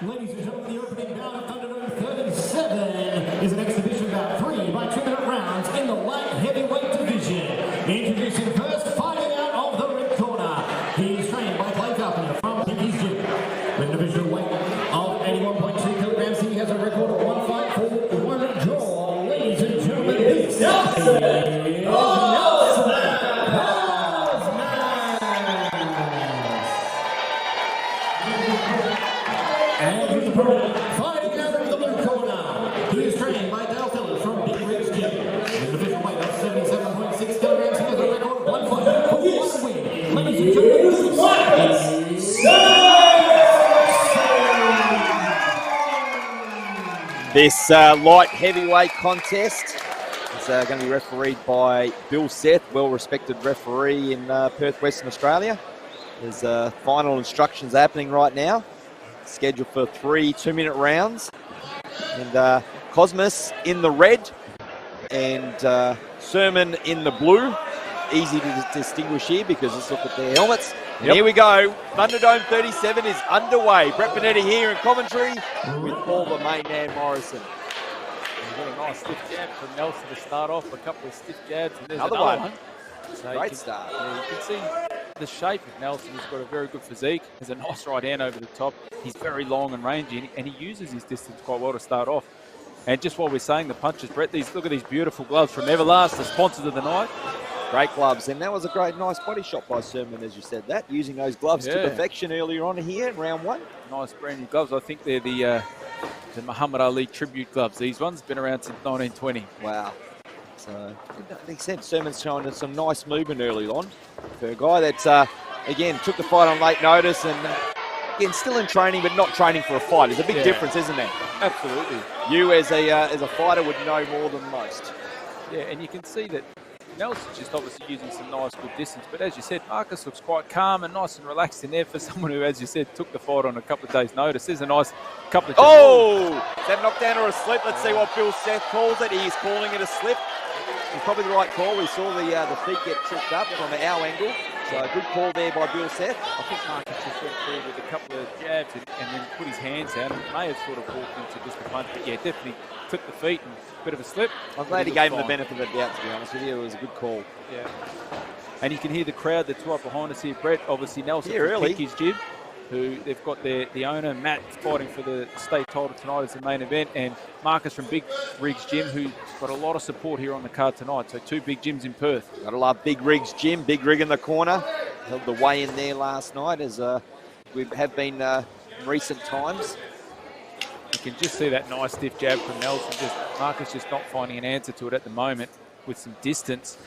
Ladies and gentlemen, the opening bout of Thunderdome 37 is an exhibition bout 3 by 2-minute rounds in the light heavyweight division. Introducing first, fighting out of the red corner. He is trained by Clay Carpenter from Pinky's Gym. With a divisional weight of 81.2 kilograms, he has a record of 1 fight for 1 draw. Ladies and gentlemen, it's Nalson! Fighting out of the blue corner, he is trained by Nalson from Big Rigs Gym. With a divisional weight of 77.6 kilograms, he has a record of 1 fight for 1 win. Ladies and gentlemen, this light heavyweight contest is going to be refereed by Bill Seth, well-respected referee in Perth, Western Australia. There's final instructions happening right now. Scheduled for 3 2-minute rounds. And Cosmas in the red and Surmin in the blue. Easy to distinguish here because let's look at their helmets. And here we go. Thunderdome 37 is underway. Brett Bonetti here in commentary with Paul the main man Morrison. A nice stiff jab from Nalson to start off. A couple of stiff jabs and there's Another one. So great start. Yeah, you can see the shape of Nalson. He's got a very good physique. Has a nice right hand over the top. He's very long and rangy, and he uses his distance quite well to start off. And just while we're saying the punches, Brett, look at these beautiful gloves from Everlast, the sponsors of the night. Great gloves, and that was a nice body shot by Surmin, as you said that, using those gloves to perfection earlier on here in round 1. Nice brand new gloves. I think they're the Muhammad Ali tribute gloves. These ones been around since 1920. Wow. So, like I said, Surmin's showing us some nice movement early on for a guy that, again, took the fight on late notice and, again, still in training but not training for a fight. There's a big difference, isn't there? Absolutely. You, as a fighter, would know more than most. Yeah, and you can see that Nelson's just obviously using some nice good distance, but as you said, Marcus looks quite calm and nice and relaxed in there for someone who, as you said, took the fight on a couple of days' notice. There's a nice couple of... Oh! Is that knockdown or a slip? Let's see what Bill Seth calls it. He is calling it a slip. It's probably the right call. We saw the feet get tripped up from our angle. So a good call there by Bill Seth. I think Marcus just went through with a couple of jabs and then put his hands out and may have sort of walked into just a punch, but yeah, definitely clipped the feet and a bit of a slip. I'm glad he gave him the benefit of the doubt, to be honest with you. It was a good call. Yeah. And you can hear the crowd that's right behind us here. Brett, obviously Nalson from Pinky's Gym, who they've got the owner, Matt, fighting for the state title tonight as the main event, and Marcus from Big Rigs Gym, who's got a lot of support here on the card tonight. So 2 big gyms in Perth. Gotta love Big Rigs Gym, Big Rig in the corner. Held the weigh in there last night, as we have been in recent times. You can just see that nice stiff jab from Nalson. Marcus just not finding an answer to it at the moment with some distance.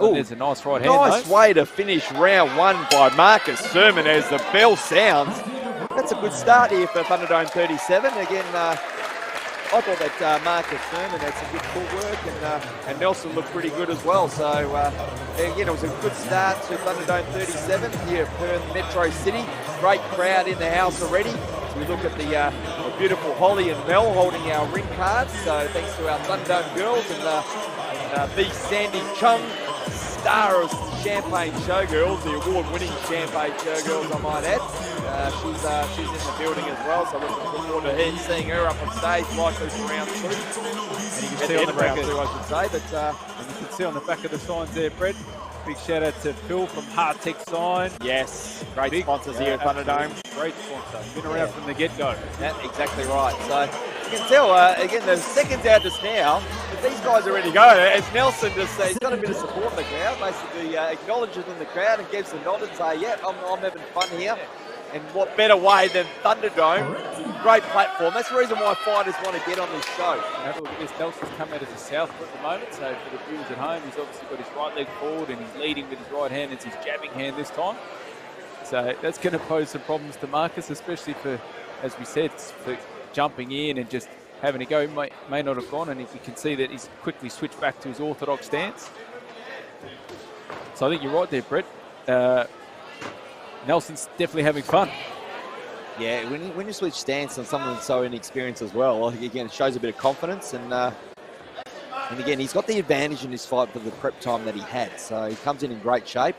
Oh, there's a nice right hand. Nice way to finish round 1 by Marcus Surmin as the bell sounds. That's a good start here for Thunderdome 37. Again, I thought that Marcus Surmin had some good footwork and Nalson looked pretty good as well. So, again, it was a good start to Thunderdome 37 here at Perth Metro City. Great crowd in the house already. As we look at the beautiful Holly and Mel holding our ring cards. So thanks to our Thunderdome girls and the Sandy Chung, star of Champagne Showgirls, the award-winning Champagne Showgirls, I might add. She's in the building as well, so looking forward to seeing her up on stage right through round 2. And you can see on the back, I should say, but and you can see on the back of the signs there, Brett. Big shout out to Phil from Heart Tech Sign. Yes, great sponsors here at Thunderdome. Great sponsor. Been around from the get-go. Yeah, exactly right. So you can tell, again, the seconds out just now, but these guys are ready to go. As Nalson just he's got a bit of support in the crowd, basically acknowledges in the crowd and gives a nod and say, yeah, I'm having fun here. And what better way than Thunderdome? Great platform. That's the reason why fighters want to get on this show. Have a look at this. Nelson's come out as a southpaw at the moment, so for the viewers at home, he's obviously got his right leg forward and he's leading with his right hand. It's his jabbing hand this time. So that's going to pose some problems to Marcus, especially for, as we said, for jumping in and just having a go. He may not have gone, and if you can see that he's quickly switched back to his orthodox stance. So I think you're right there, Brett. Nelson's definitely having fun. Yeah, when you switch stance on someone that's so inexperienced as well, again, it shows a bit of confidence. And again, he's got the advantage in this fight for the prep time that he had. So he comes in great shape.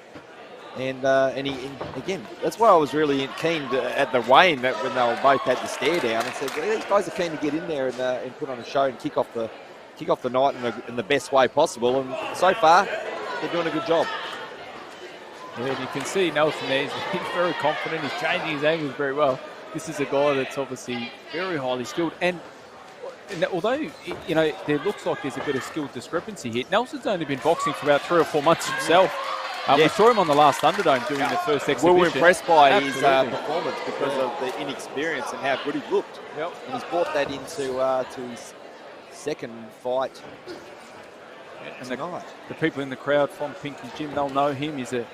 Again, that's why I was really keen at the weigh-in that when they were both had the stare down and said, these guys are keen to get in there and put on a show and kick off the night in the best way possible. And so far, they're doing a good job. Yeah, and you can see Nalson there. He's very confident. He's changing his angles very well. This is a guy that's obviously very highly skilled. And although, you know, there looks like there's a bit of skill discrepancy here, Nelson's only been boxing for about 3 or 4 months himself. We saw him on the last Thunderdome doing the first exhibition. We were impressed by his performance because of the inexperience and how good he looked. Yep. And he's brought that into to his second fight. And the people in the crowd from Pinky's gym, they'll know him. He's a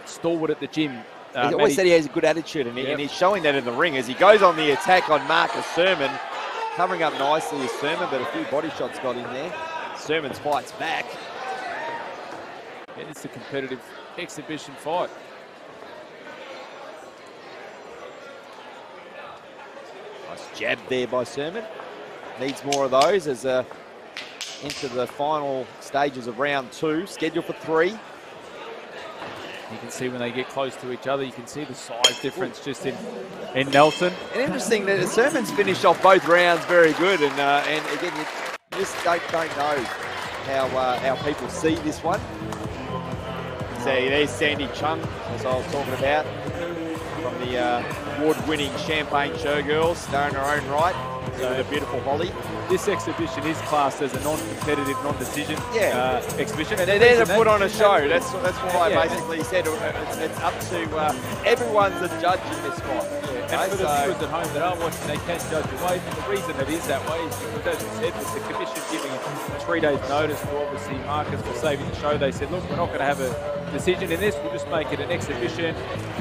stalwart at the gym. He always said he has a good attitude, and he's showing that in the ring as he goes on the attack on Marcus Surmin, covering up nicely as Surmin, but a few body shots got in there. Surmin fights back. Yeah, it's a competitive exhibition fight. Nice jab there by Surmin. Needs more of those as into the final stages of round 2, scheduled for 3. You can see when they get close to each other, you can see the size difference just in Nalson. And interesting that Surmin's finished off both rounds very good, and again, you just don't know how people see this one. So there's Sandy Chung, as I was talking about, from the award-winning Champagne Showgirls, star in her own right. So the beautiful Holly. This exhibition is classed as a non-competitive, non-decision exhibition. And they're there to put on a show. That's what I basically said. It's up to everyone's a judge in this fight. Yeah. And for the viewers at home that are watching, they can judge away. And the reason it is that way is because, as you said, with the commission giving 3 days' notice to obviously Marcus for saving the show, they said, look, we're not going to have a decision in this. We'll just make it an exhibition.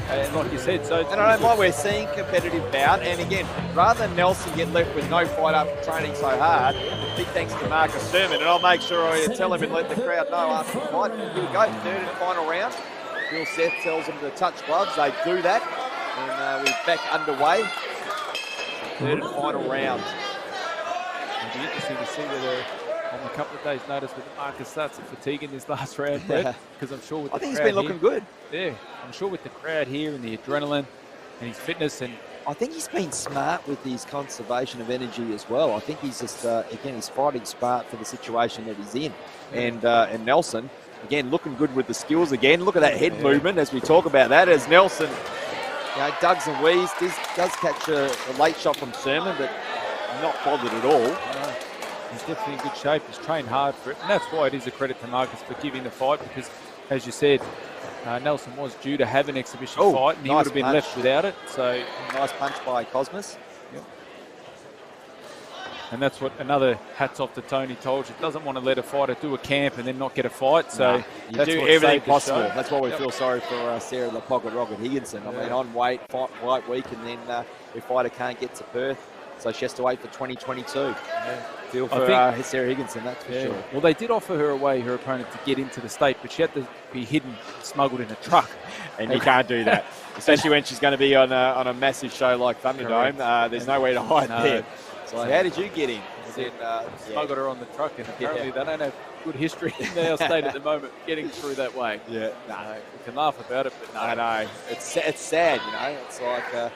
And like you said, so... And I don't mind we're seeing competitive bout. And again, rather than Nalson get left with no fight after training so hard, big thanks to Marcus Surmin. And I'll make sure I tell him and let the crowd know after the fight. Here we go, 3rd and final round. Bill Seth tells them to touch gloves. They do that. And we're back underway. 3rd and final round. It'll be interesting to see whether on a couple of days' notice with Marcus starts to fatigue in this last round, Brett, because I'm sure with the crowd I think he's been looking good. Yeah, I'm sure with the crowd here and the adrenaline and his fitness, and I think he's been smart with his conservation of energy as well. I think he's just, again, he's fighting smart for the situation that he's in. And Nalson, again, looking good with the skills again. Look at that head movement as we talk about that, as Nalson, dugs and weaves, does catch a late shot from Surmin, but not bothered at all. He's definitely in good shape. He's trained hard for it. And that's why it is a credit to Marcus for giving the fight, because, as you said, Nalson was due to have an exhibition fight, and he would have been left without it. So nice punch by Cosmas. Yep. And that's what another hats off to Tony told you. Doesn't want to let a fighter do a camp and then not get a fight. So you do everything possible. That's why we feel sorry for Sarah the Pocket Rocket Higginson. I mean, on weight week, and then the fighter can't get to Perth, so she has to wait for 2022. Feel for Sarah Higginson, that's for sure. Well, they did offer her away, her opponent, to get into the state, but she had to be hidden, smuggled in a truck. And you can't do that, especially when she's going to be on a massive show like Thunderdome. There's nowhere to hide there. So how did you get in? Smuggled her on the truck, and apparently they don't have good history in our state at the moment getting through that way. Yeah. No, we can laugh about it, but no. I know. It's sad, you know. It's like the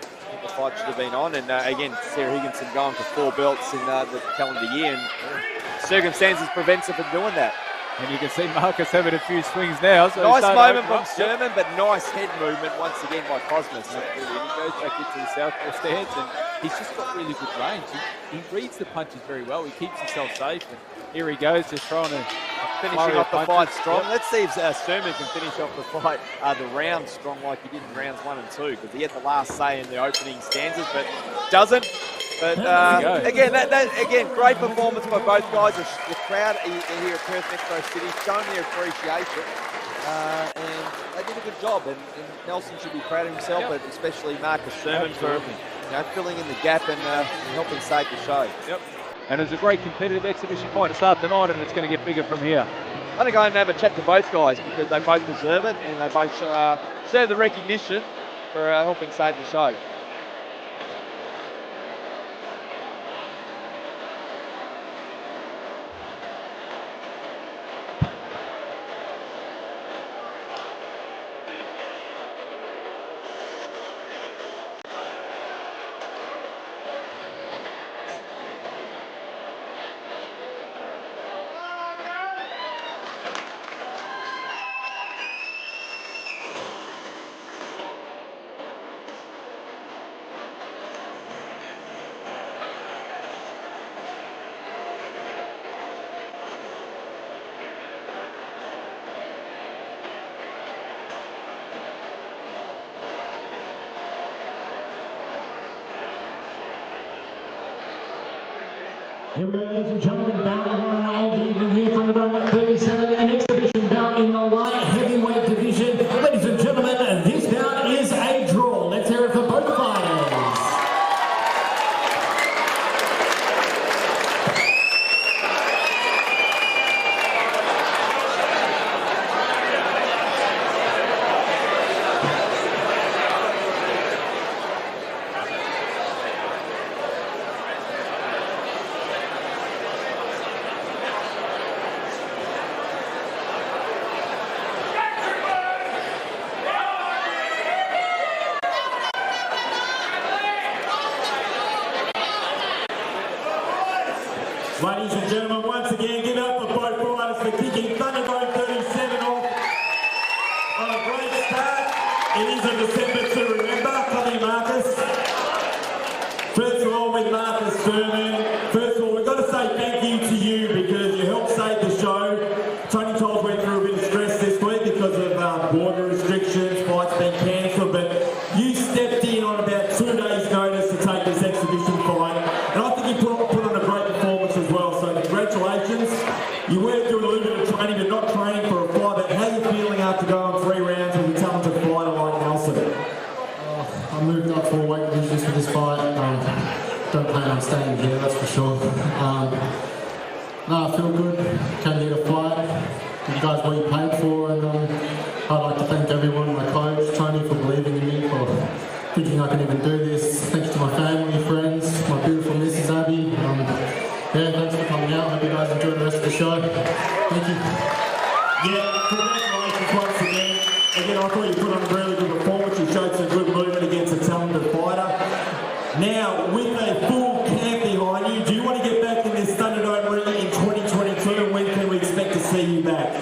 fight should have been on. And again, Sarah Higginson going for 4 belts in the calendar year, and circumstances prevents her from doing that. And you can see Marcus having a few swings now. So nice moment from Surmin, but nice head movement once again by Cosmas. He goes back into the southpaw stance, and he's just got really good range. He reads the punches very well. He keeps himself safe. And here he goes, just trying to finishing off the fight strong. Yep. Let's see if Surmin can finish off the fight, the round strong like he did in rounds 1 and 2, because he had the last say in the opening stanzas, but doesn't. But again, again, great performance by both guys. The crowd here at Perth Metro City showing their appreciation, and they did a good job. And Nalson should be proud of himself, but especially Marcus Surmin for filling in the gap and helping save the show. Yep. And it was a great competitive exhibition fight to start the night, and it's going to get bigger from here. I'm going to go and have a chat to both guys because they both deserve it, and they both deserve the recognition for helping save the show. Here we go, ladies and gentlemen, bout one of the evening here, Thunderdome at 37, an exhibition bout in the light heavyweight division. Ladies and gentlemen, this bout is a draw. Let's hear it for both fighters. Ladies and gentlemen, once again, give up for both fighters for kicking Thunderdome 37 off on a great start. It is a December to remember. Come here, Marcus. First of all, with Marcus Surmin. First of all, we've got to say thank you to you because you helped save the show. Tony Tolles went through a bit of stress this week because of border restrictions, fights being cancelled, but you stepped in on about 2 days' notice to take this exhibition fight, and I think you put on a great performance as well, so congratulations. You were doing a little bit of training, but not training for a fight, but how are you feeling after going 3 rounds with a talented fighter like Nalson? I moved up 4 weight divisions for this fight. Don't plan on staying here, that's for sure. No, I feel good. Came here to fight. You guys what you paid for, and I'd like to thank everyone, my coach, Tony, for believing in me, for thinking I can even do this. Thanks to my family, friends, my beautiful Mrs. Abby. Yeah, thanks for coming out. Hope you guys enjoy the rest of the show. Thank you. Yeah, congratulations once again. Again, I thought you put on a really good performance. You showed some good movement against a talented fighter. Now, with a full camp behind you, do you want to get back in this Thunderdome ring in 2022, and when can we expect to see you back?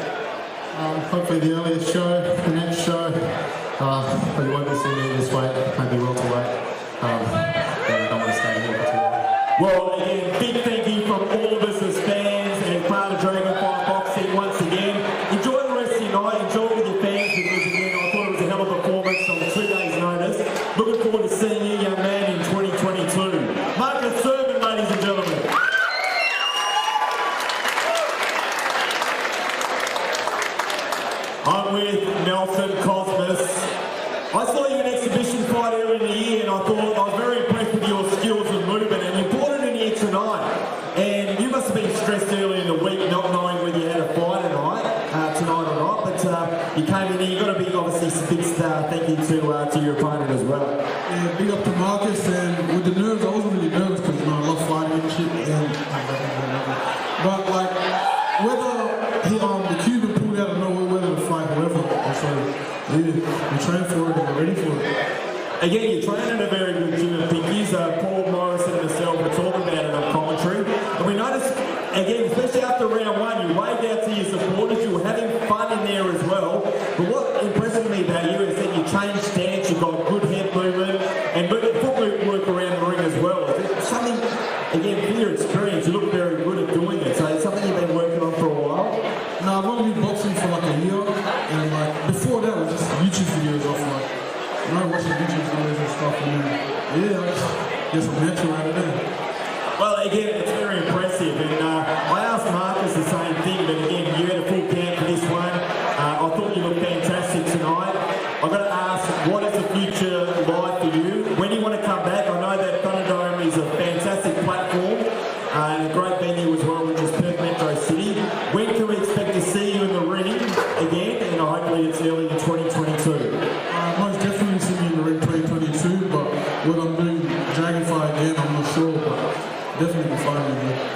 Hopefully the earliest show, the next show. But you won't be seeing me this way, maybe welterweight. I don't want to stay here for too long. Well, again, big thank you from all of us as fans and part of Fie Boxing once again. Enjoy the rest of your night, enjoy it with your fans, because again, I thought it was a hell of a performance on 2 days' notice. Looking forward to seeing you, young man, in 2022. Marcus Surmin, ladies and gentlemen. I'm with Nalson, Cosmas. I saw you in an exhibition fight earlier in the year, and I thought I was very impressed with your skills and movement, and you brought it in here tonight. And you must have been stressed early in the week not knowing whether you had a fight tonight or not, but you came in here, you've got a big, obviously, big thank you to your opponent as well. Yeah, big up to Marcus, and with the nerves, I wasn't really nervous because I love fighting and shit, but like, whether the Cuban pulled out of nowhere, whether to fight whoever, so yeah, we trained for it and we're ready for it. Again, you're training at a very good gym at Pinkies. Paul Morrison and myself were talking about it on commentary. And we noticed, again, especially after round 1, you waved out to your supporters, you were having fun in there as well. But what impressed me about you is that you changed stance, you've got good head movement, and footwork work around the ring as well. Is it something, again, for your experience, you look very good at doing it. So it's something you've been working on for a while? No, I've only been boxing for like a year, and like, before that was just YouTube videos off like, when I watch the YouTube videos and stuff, and yeah, I just get some natural out of there. Well, again, it's very impressive, and I asked Marcus the same thing, but again, you had a full camp for this one. I thought you looked fantastic tonight. I've got to ask, what is the future like for you? When do you want to come back? I know that Thunderdome is a fantastic platform, and a great venue as well, which is Perth Metro City. When can we expect to see you in the ring again? And hopefully it's early in 2022. Most definitely see me in the ring 2022, but what I'm doing, Dragonfly again, I'm not sure, but definitely be fighting again.